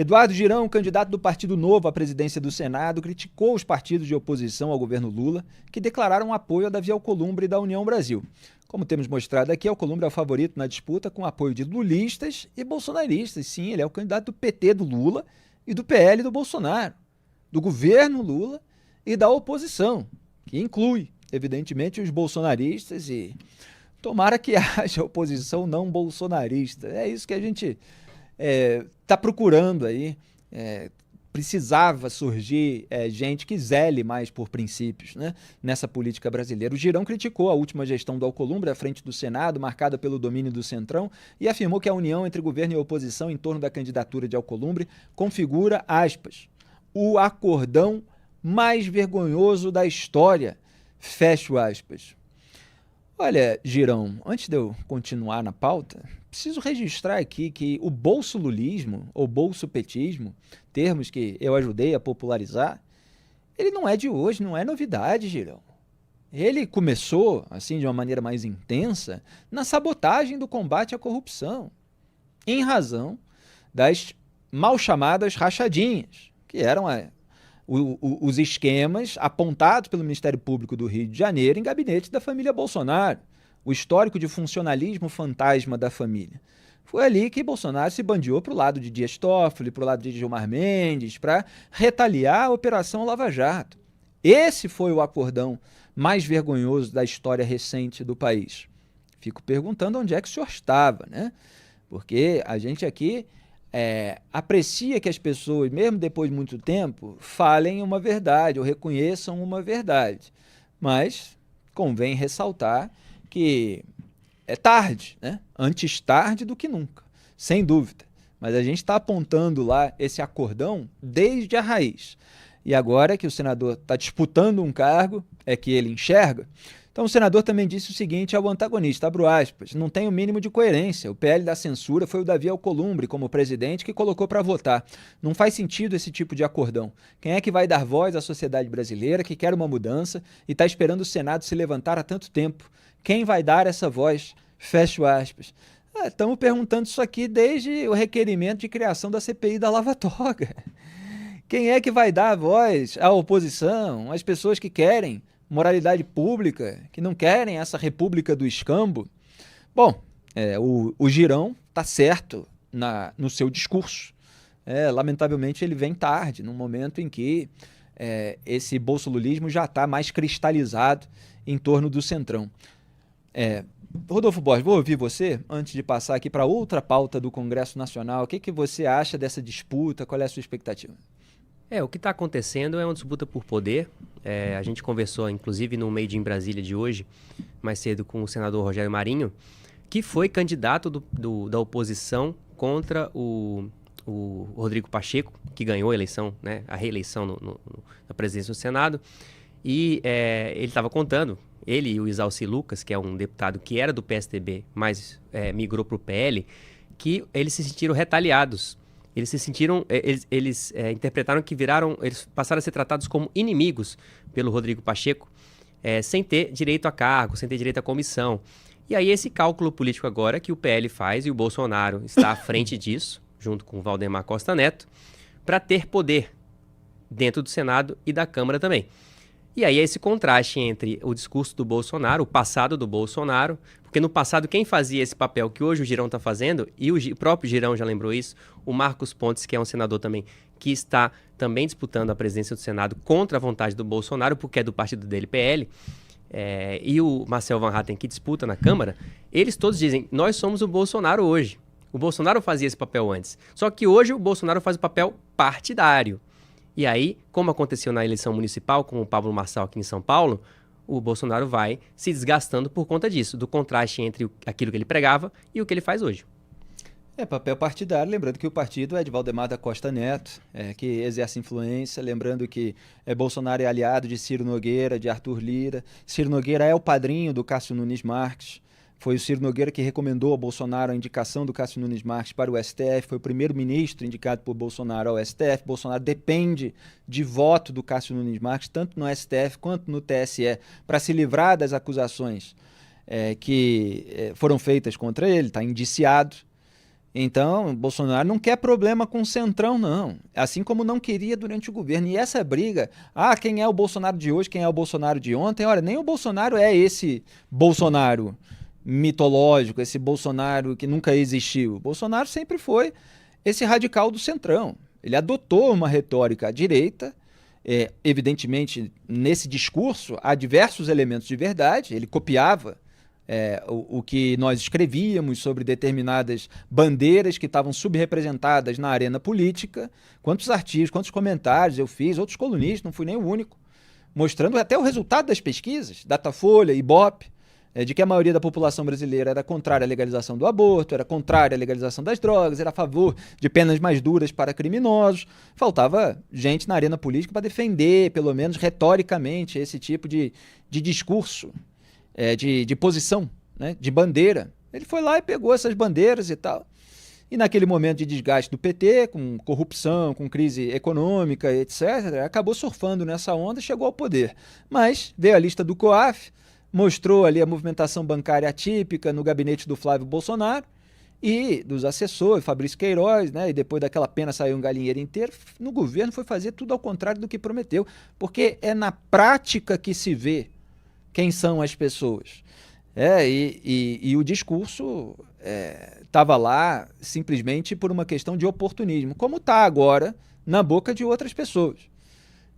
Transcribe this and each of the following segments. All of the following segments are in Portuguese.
Eduardo Girão, candidato do Partido Novo à presidência do Senado, criticou os partidos de oposição ao governo Lula, que declararam apoio a Davi Alcolumbre e da União Brasil. Como temos mostrado aqui, Alcolumbre é o favorito na disputa com apoio de lulistas e bolsonaristas. Sim, ele é o candidato do PT do Lula e do PL do Bolsonaro, do governo Lula e da oposição, que inclui, evidentemente, os bolsonaristas e tomara que haja oposição não bolsonarista. É isso que a gente está procurando aí. Precisava surgir gente que zele mais por princípios, né, nessa política brasileira. O Girão criticou a última gestão do Alcolumbre à frente do Senado, marcada pelo domínio do Centrão, e afirmou que a união entre governo e oposição em torno da candidatura de Alcolumbre configura, aspas, o acordão mais vergonhoso da história, fecho aspas. Olha, Girão, antes de eu continuar na pauta, preciso registrar aqui que o bolsolulismo ou bolsopetismo, termos que eu ajudei a popularizar, ele não é de hoje, não é novidade, Girão. Ele começou, assim, de uma maneira mais intensa, na sabotagem do combate à corrupção, em razão das mal chamadas rachadinhas, que eram os esquemas apontados pelo Ministério Público do Rio de Janeiro em gabinete da família Bolsonaro, o histórico de funcionalismo fantasma da família. Foi ali que Bolsonaro se bandeou para o lado de Dias Toffoli, para o lado de Gilmar Mendes, para retaliar a Operação Lava Jato. Esse foi o acordão mais vergonhoso da história recente do país. Fico perguntando onde é que o senhor estava, né? Porque a gente aqui aprecia que as pessoas, mesmo depois de muito tempo, falem uma verdade ou reconheçam uma verdade. Mas convém ressaltar que é tarde, né? Antes tarde do que nunca, sem dúvida. Mas a gente está apontando lá esse acordão desde a raiz. E agora que o senador está disputando um cargo, é que ele enxerga. Então o senador também disse o seguinte ao antagonista, abro aspas, não tem o mínimo de coerência, o PL da censura foi o Davi Alcolumbre como presidente que colocou para votar. Não faz sentido esse tipo de acordão. Quem é que vai dar voz à sociedade brasileira que quer uma mudança e está esperando o Senado se levantar há tanto tempo? Quem vai dar essa voz? Fecho aspas. Estamos perguntando isso aqui desde o requerimento de criação da CPI da Lava Toga. Quem é que vai dar a voz à oposição, às pessoas que querem moralidade pública, que não querem essa república do escambo? Bom, o Girão está certo no seu discurso. Lamentavelmente ele vem tarde, num momento em que esse bolsolulismo já está mais cristalizado em torno do Centrão. Rodolfo Borges, vou ouvir você antes de passar aqui para outra pauta do Congresso Nacional. O que você acha dessa disputa? Qual é a sua expectativa? O que está acontecendo é uma disputa por poder. A gente conversou, inclusive, no Made in Brasília de hoje, mais cedo, com o senador Rogério Marinho, que foi candidato da oposição contra o Rodrigo Pacheco, que ganhou a eleição, né, a reeleição na presidência do Senado. E ele estava contando, ele e o Isalci Lucas, que é um deputado que era do PSDB, mas migrou para o PL, que eles se sentiram retaliados. Eles se sentiram, eles interpretaram que eles passaram a ser tratados como inimigos pelo Rodrigo Pacheco, sem ter direito a cargo, sem ter direito à comissão. E aí esse cálculo político agora que o PL faz, e o Bolsonaro está à frente disso, junto com o Valdemar Costa Neto, para ter poder dentro do Senado e da Câmara também. E aí esse contraste entre o discurso do Bolsonaro, o passado do Bolsonaro, porque no passado quem fazia esse papel que hoje o Girão está fazendo, e o próprio Girão já lembrou isso, o Marcos Pontes, que é um senador também, que está também disputando a presidência do Senado contra a vontade do Bolsonaro, porque é do partido dele, PL, e o Marcel Van Hatten, que disputa na Câmara, eles todos dizem, nós somos o Bolsonaro hoje. O Bolsonaro fazia esse papel antes. Só que hoje o Bolsonaro faz o papel partidário. E aí, como aconteceu na eleição municipal com o Pablo Marçal aqui em São Paulo, o Bolsonaro vai se desgastando por conta disso, do contraste entre aquilo que ele pregava e o que ele faz hoje. Papel partidário, lembrando que o partido é de Valdemar da Costa Neto, que exerce influência, lembrando que Bolsonaro é aliado de Ciro Nogueira, de Arthur Lira. Ciro Nogueira é o padrinho do Cássio Nunes Marques. Foi o Ciro Nogueira que recomendou ao Bolsonaro a indicação do Cássio Nunes Marques para o STF, foi o primeiro-ministro indicado por Bolsonaro ao STF. Bolsonaro depende de voto do Cássio Nunes Marques, tanto no STF quanto no TSE, para se livrar das acusações que foram feitas contra ele, está indiciado. Então, Bolsonaro não quer problema com o Centrão, não. Assim como não queria durante o governo. E essa briga, quem é o Bolsonaro de hoje, quem é o Bolsonaro de ontem? Olha, nem o Bolsonaro é esse Bolsonaro mitológico, esse Bolsonaro que nunca existiu. O Bolsonaro sempre foi esse radical do Centrão. Ele adotou uma retórica à direita. Evidentemente, nesse discurso, há diversos elementos de verdade. Ele copiava o que nós escrevíamos sobre determinadas bandeiras que estavam subrepresentadas na arena política. Quantos artigos, quantos comentários eu fiz, outros colunistas, não fui nem o único, mostrando até o resultado das pesquisas, Datafolha, Ibope, de que a maioria da população brasileira era contrária à legalização do aborto, era contrária à legalização das drogas, era a favor de penas mais duras para criminosos. Faltava gente na arena política para defender, pelo menos retoricamente, esse tipo de discurso, de posição, né, de bandeira. Ele foi lá e pegou essas bandeiras e tal. E naquele momento de desgaste do PT, com corrupção, com crise econômica, etc., acabou surfando nessa onda e chegou ao poder. Mas veio a lista do COAF, mostrou ali a movimentação bancária atípica no gabinete do Flávio Bolsonaro e dos assessores, Fabrício Queiroz, né? E depois daquela pena saiu um galinheiro inteiro. No governo foi fazer tudo ao contrário do que prometeu, porque é na prática que se vê quem são as pessoas. E o discurso estava lá simplesmente por uma questão de oportunismo, como está agora na boca de outras pessoas.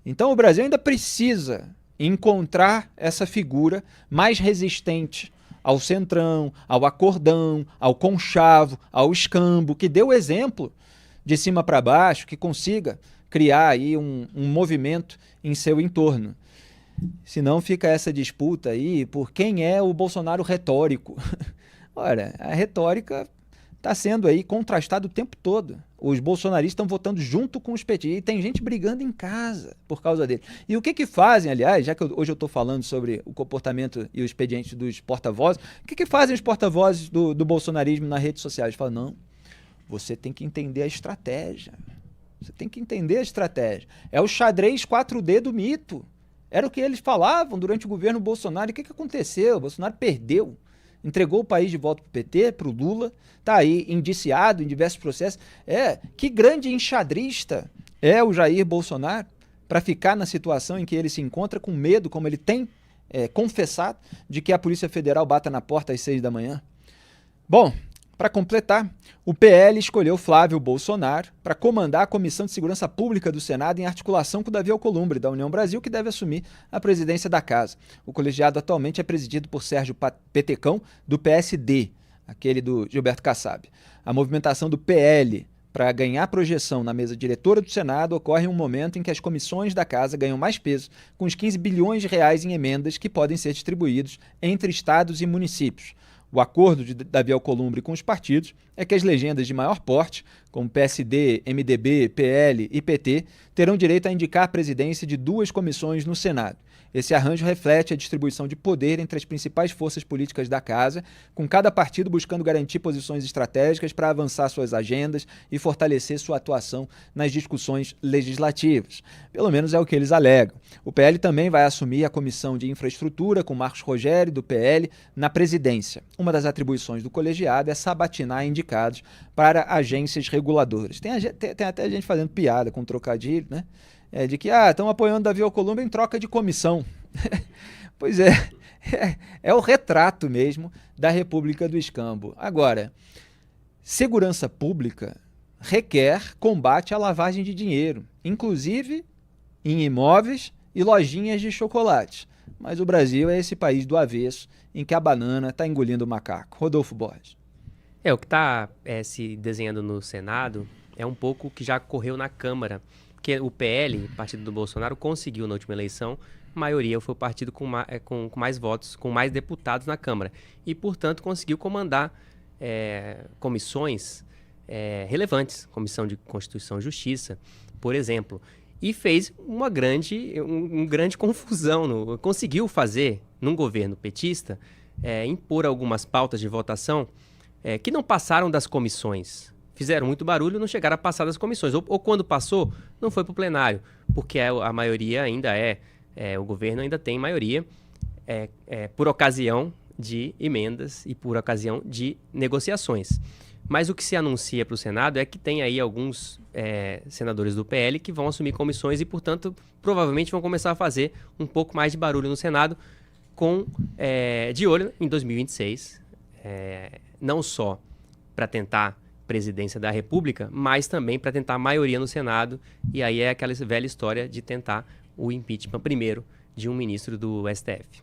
Então o Brasil ainda precisa encontrar essa figura mais resistente ao centrão, ao acordão, ao conchavo, ao escambo, que dê o exemplo de cima para baixo, que consiga criar aí um movimento em seu entorno. Senão fica essa disputa aí por quem é o Bolsonaro retórico. Ora, a retórica está sendo aí contrastada o tempo todo. Os bolsonaristas estão votando junto com os petistas e tem gente brigando em casa por causa dele. E o que fazem, aliás, já que hoje eu estou falando sobre o comportamento e o expediente dos porta-vozes, o que fazem os porta-vozes do bolsonarismo nas redes sociais? Eles falam, não, você tem que entender a estratégia. Você tem que entender a estratégia. É o xadrez 4D do mito. Era o que eles falavam durante o governo Bolsonaro. E o que aconteceu? O Bolsonaro perdeu. Entregou o país de volta para o PT, para o Lula. Está aí indiciado em diversos processos. Que grande enxadrista é o Jair Bolsonaro para ficar na situação em que ele se encontra com medo, como ele tem confessado, de que a Polícia Federal bata na porta às 6 da manhã. Bom, para completar, o PL escolheu Flávio Bolsonaro para comandar a Comissão de Segurança Pública do Senado em articulação com Davi Alcolumbre, da União Brasil, que deve assumir a presidência da casa. O colegiado atualmente é presidido por Sérgio Petecão, do PSD, aquele do Gilberto Kassab. A movimentação do PL para ganhar projeção na mesa diretora do Senado ocorre em um momento em que as comissões da casa ganham mais peso, com os 15 bilhões de reais em emendas que podem ser distribuídos entre estados e municípios. O acordo de Davi Alcolumbre com os partidos é que as legendas de maior porte, como PSD, MDB, PL e PT, terão direito a indicar a presidência de 2 comissões no Senado. Esse arranjo reflete a distribuição de poder entre as principais forças políticas da casa, com cada partido buscando garantir posições estratégicas para avançar suas agendas e fortalecer sua atuação nas discussões legislativas. Pelo menos é o que eles alegam. O PL também vai assumir a Comissão de Infraestrutura, com Marcos Rogério, do PL, na presidência. Uma das atribuições do colegiado é sabatinar indicados para agências reguladoras. Tem até gente fazendo piada com trocadilho, né? De que estão apoiando Davi Alcolumbre em troca de comissão. Pois é o retrato mesmo da República do Escambo. Agora, segurança pública requer combate à lavagem de dinheiro, inclusive em imóveis e lojinhas de chocolate. Mas o Brasil é esse país do avesso em que a banana está engolindo o macaco. Rodolfo Borges. O que está se desenhando no Senado é um pouco o que já ocorreu na Câmara. Porque o PL, partido do Bolsonaro, conseguiu na última eleição, maioria foi o partido com mais votos, com mais deputados na Câmara. E, portanto, conseguiu comandar comissões relevantes, Comissão de Constituição e Justiça, por exemplo. E fez uma grande confusão. Conseguiu fazer, num governo petista, impor algumas pautas de votação que não passaram das comissões. Fizeram muito barulho, não chegaram a passar das comissões. Ou quando passou, não foi para o plenário, porque a maioria ainda o governo ainda tem maioria por ocasião de emendas e por ocasião de negociações. Mas o que se anuncia para o Senado é que tem aí alguns senadores do PL que vão assumir comissões e, portanto, provavelmente vão começar a fazer um pouco mais de barulho no Senado de olho em 2026, não só para tentar presidência da República, mas também para tentar a maioria no Senado, e aí é aquela velha história de tentar o impeachment primeiro de um ministro do STF.